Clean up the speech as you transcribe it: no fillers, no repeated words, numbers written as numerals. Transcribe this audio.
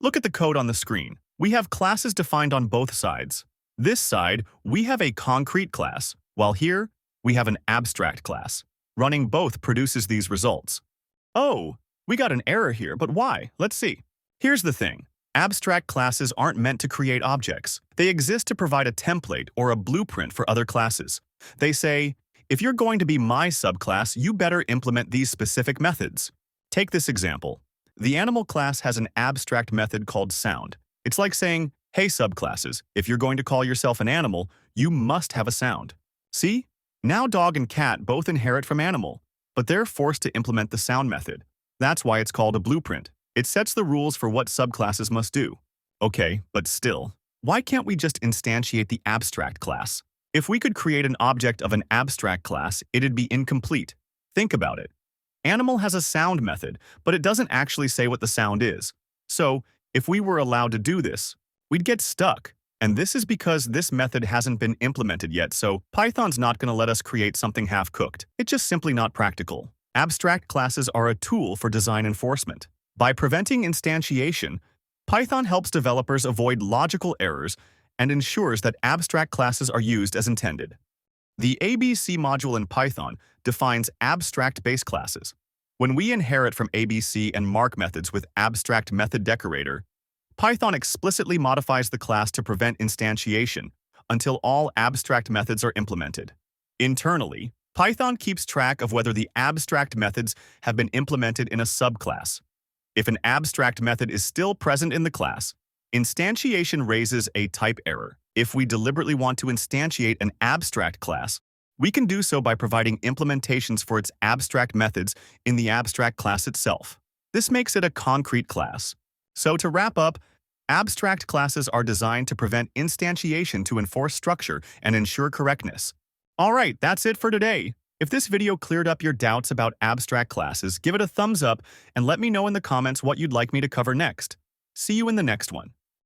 Look at the code on the screen. We have classes defined on both sides. This side, we have a concrete class, while here, we have an abstract class. Running both produces these results. Oh, we got an error here, but why? Let's see. Here's the thing. Abstract classes aren't meant to create objects. They exist to provide a template or a blueprint for other classes. They say, if you're going to be my subclass, you better implement these specific methods. Take this example. The animal class has an abstract method called sound. It's like saying, hey subclasses, if you're going to call yourself an animal, you must have a sound. See? Now dog and cat both inherit from animal, but they're forced to implement the sound method. That's why it's called a blueprint. It sets the rules for what subclasses must do. Okay, but still, why can't we just instantiate the abstract class? If we could create an object of an abstract class, it'd be incomplete. Think about it. Animal has a sound method, but it doesn't actually say what the sound is. So, if we were allowed to do this, we'd get stuck. And this is because this method hasn't been implemented yet, so Python's not going to let us create something half-cooked. It's just simply not practical. Abstract classes are a tool for design enforcement. By preventing instantiation, Python helps developers avoid logical errors and ensures that abstract classes are used as intended. The ABC module in Python defines abstract base classes. When we inherit from ABC and mark methods with abstract method decorator, Python explicitly modifies the class to prevent instantiation until all abstract methods are implemented. Internally, Python keeps track of whether the abstract methods have been implemented in a subclass. If an abstract method is still present in the class, instantiation raises a type error. If we deliberately want to instantiate an abstract class, we can do so by providing implementations for its abstract methods in the abstract class itself. This makes it a concrete class. So to wrap up, abstract classes are designed to prevent instantiation to enforce structure and ensure correctness. Alright, that's it for today. If this video cleared up your doubts about abstract classes, give it a thumbs up and let me know in the comments what you'd like me to cover next. See you in the next one.